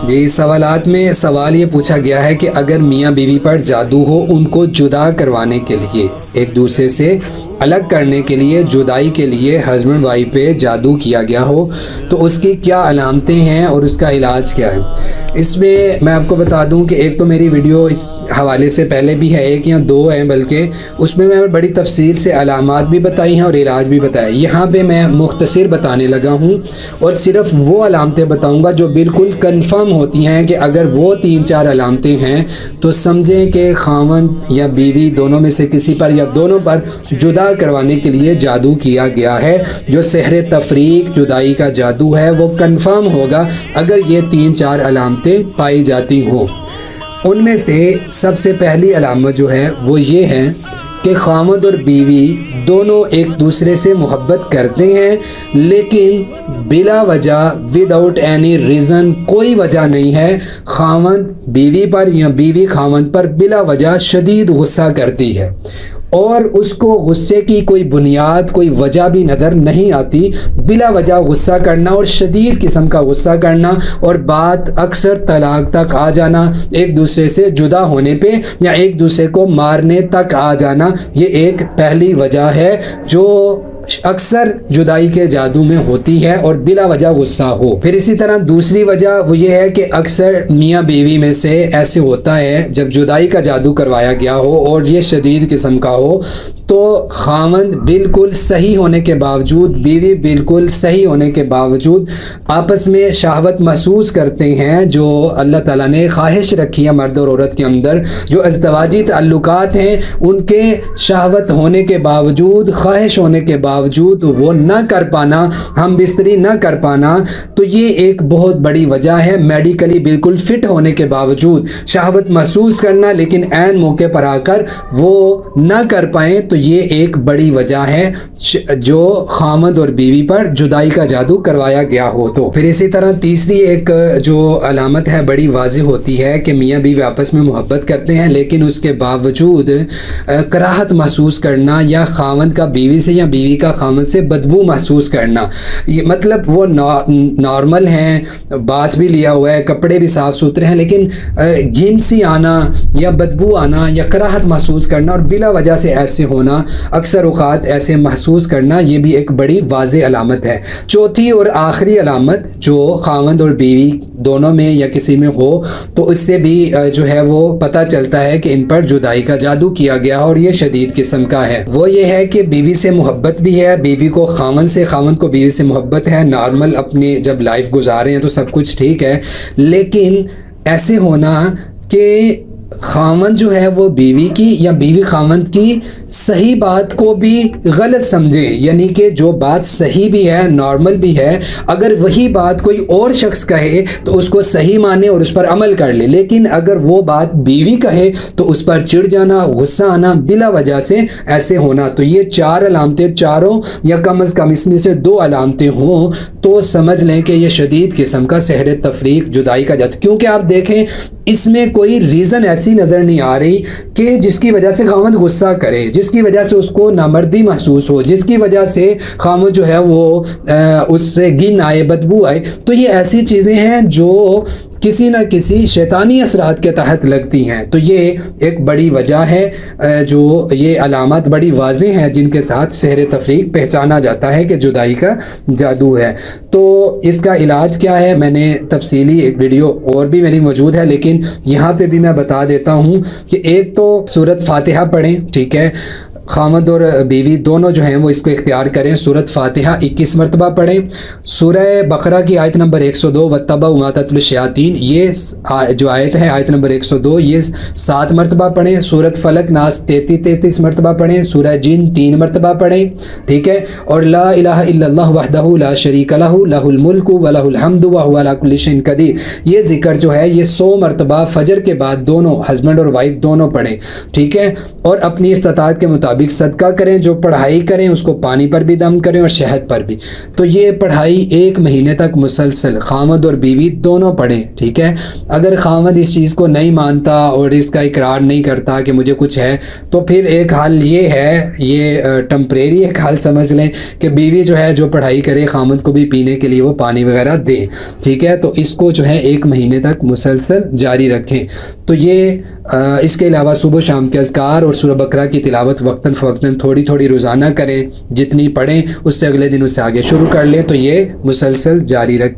جی، سوالات میں سوال یہ پوچھا گیا ہے کہ اگر میاں بیوی پر جادو ہو، ان کو جدا کروانے کے لیے، ایک دوسرے سے الگ کرنے کے لیے، جدائی کے لیے ہسبینڈ وائف پہ جادو کیا گیا ہو تو اس کی کیا علامتیں ہیں اور اس کا علاج کیا ہے؟ اس میں آپ کو بتا دوں کہ ایک تو میری ویڈیو اس حوالے سے پہلے بھی ہے، ایک یا دو ہیں بلکہ، اس میں بڑی تفصیل سے علامات بھی بتائی ہیں اور علاج بھی بتایا۔ یہاں پہ میں مختصر بتانے لگا ہوں اور صرف وہ علامتیں بتاؤں گا جو بالکل کنفرم ہوتی ہیں کہ اگر وہ 3-4 علامتیں ہیں تو سمجھیں کہ خاوند یا بیوی دونوں میں سے کسی پر یا دونوں پر جدا کروانے کے لیے جادو کیا گیا ہے۔ جو سحر تفریق، جدائی کا جادو ہے، وہ کنفرم ہوگا اگر یہ 3-4 علامتیں پائی جاتی ہوں۔ ان میں سے سب سے پہلی علامت جو ہے وہ یہ ہے کہ خاوند اور بیوی دونوں ایک دوسرے سے محبت کرتے ہیں لیکن بلا وجہ، وداؤٹ اینی ریزن، کوئی وجہ نہیں ہے، خاوند بیوی پر یا بیوی خاوند پر بلا وجہ شدید غصہ کرتی ہے اور اس کو غصے کی کوئی بنیاد، کوئی وجہ بھی نظر نہیں آتی، بلا وجہ غصہ کرنا اور شدید قسم کا غصہ کرنا اور بات اکثر طلاق تک آ جانا، ایک دوسرے سے جدا ہونے پہ یا ایک دوسرے کو مارنے تک آ جانا، یہ ایک پہلی وجہ ہے جو اکثر جدائی کے جادو میں ہوتی ہے اور بلا وجہ غصہ ہو۔ پھر اسی طرح دوسری وجہ وہ یہ ہے کہ اکثر میاں بیوی میں سے ایسے ہوتا ہے جب جدائی کا جادو کروایا گیا ہو اور یہ شدید قسم کا ہو تو خاوند بالکل صحیح ہونے کے باوجود، بیوی بالکل صحیح ہونے کے باوجود آپس میں شہوت محسوس کرتے ہیں، جو اللہ تعالیٰ نے خواہش رکھی ہے مرد اور عورت کے اندر، جو ازدواجی تعلقات ہیں ان کے شہوت ہونے کے باوجود، خواہش ہونے کے باوجود وہ نہ کر پانا، ہم بستری نہ کر پانا، تو یہ ایک بہت بڑی وجہ ہے۔ میڈیکلی بالکل فٹ ہونے کے باوجود شہوت محسوس کرنا لیکن عین موقع پر آ کر وہ نہ کر پائیں تو یہ ایک بڑی وجہ ہے جو خاوند اور بیوی پر جدائی کا جادو کروایا گیا ہو تو۔ پھر اسی طرح تیسری ایک جو علامت ہے بڑی واضح ہوتی ہے کہ میاں بیوی آپس میں محبت کرتے ہیں لیکن اس کے باوجود کراہت محسوس کرنا یا خاوند کا بیوی سے یا بیوی کا خاوند سے بدبو محسوس کرنا، یہ مطلب وہ نارمل ہیں، بات بھی لیا ہوا ہے، کپڑے بھی صاف ستھرے ہیں، لیکن گھن سی آنا یا بدبو آنا یا کراہت محسوس کرنا اور بلا وجہ سے ایسے ہونا، اکثر اوقات ایسے محسوس کرنا، یہ بھی ایک بڑی واضح علامت ہے۔ چوتھی اور آخری علامت جو خاوند اور بیوی دونوں میں یا کسی میں ہو تو اس سے بھی جو ہے وہ پتہ چلتا ہے کہ ان پر جدائی کا جادو کیا گیا اور یہ شدید قسم کا ہے، وہ یہ ہے کہ بیوی سے محبت بھی ہے، بیوی کو خاوند سے، خاوند کو بیوی سے محبت ہے، نارمل اپنی جب لائف گزارے ہیں تو سب کچھ ٹھیک ہے، لیکن ایسے ہونا کہ خاوند جو ہے وہ بیوی کی یا بیوی خاوند کی صحیح بات کو بھی غلط سمجھے، یعنی کہ جو بات صحیح بھی ہے، نارمل بھی ہے، اگر وہی بات کوئی اور شخص کہے تو اس کو صحیح مانے اور اس پر عمل کر لے، لیکن اگر وہ بات بیوی کہے تو اس پر چڑ جانا، غصہ آنا، بلا وجہ سے ایسے ہونا، تو یہ 4 علامتیں، چاروں یا کم از کم اس میں سے 2 علامتیں ہوں تو سمجھ لیں کہ یہ شدید قسم کا سحر تفریق، جدائی کا جادو، کیونکہ آپ دیکھیں اس میں کوئی ریزن ایسی نظر نہیں آ رہی کہ جس کی وجہ سے خاوند غصہ کرے، جس کی وجہ سے اس کو نامردی محسوس ہو، جس کی وجہ سے خاوند جو ہے وہ اس سے گن آئے، بدبو آئے، تو یہ ایسی چیزیں ہیں جو کسی نہ کسی شیطانی اثرات کے تحت لگتی ہیں، تو یہ ایک بڑی وجہ ہے، جو یہ علامات بڑی واضح ہیں جن کے ساتھ سحر تفریق پہچانا جاتا ہے کہ جدائی کا جادو ہے۔ تو اس کا علاج کیا ہے، میں نے تفصیلی ایک ویڈیو اور بھی میری موجود ہے، لیکن یہاں پہ بھی میں بتا دیتا ہوں کہ ایک تو سورۃ فاتحہ پڑھیں، ٹھیک ہے، خاوند اور بیوی دونوں جو ہیں وہ اس کو اختیار کریں، سورۃ فاتحہ 21 مرتبہ پڑھیں، سورہ بقرہ کی آیت نمبر 102 وَاتَّبَعُوا مَا تَتْلُو الشَّيَاطِينُ، یہ جو آیت ہے آیت نمبر 102، یہ 7 مرتبہ پڑھیں، سورۃ فلق ناس 33 مرتبہ پڑھیں، سورہ جن 3 مرتبہ پڑھیں، ٹھیک ہے، اور لا الہ الا اللہ وحدہ لا شریک لہ لہ الملک ولہ الحمد وہو علی کل شیء قدیر، یہ ذکر جو ہے یہ 100 مرتبہ فجر کے بعد دونوں ہسبینڈ اور وائف دونوں پڑھیں، ٹھیک ہے، اور اپنی استطاعت کے مطابق مطابق صدقہ کریں, جو پڑھائی کریں اس کو پانی پر بھی دم کریں اور شہد پر بھی. تو یہ پڑھائی 1 مہینے تک مسلسل خاوند اور بیوی دونوں پڑھیں, ٹھیک ہے. اگر خاوند اس چیز کو نہیں مانتا اور اس کا اقرار نہیں کرتا کہ مجھے کچھ ہے, تو پھر ایک حل یہ ہے, یہ ٹمپریری ایک حل سمجھ لیں کہ بیوی جو ہے جو پڑھائی کرے خاوند کو بھی پینے کے لیے وہ پانی وغیرہ دے, ٹھیک ہے. تو اس کو جو ہے 1 مہینے تک مسلسل جاری رکھیں. تو یہ اس کے علاوہ صبح شام کے اذکار اور سورہ بقرہ کی تلاوت وقتاً فوقتاً تھوڑی تھوڑی روزانہ کریں, جتنی پڑھیں اس سے اگلے دن اس سے آگے شروع کر لیں. تو یہ مسلسل جاری رکھیں.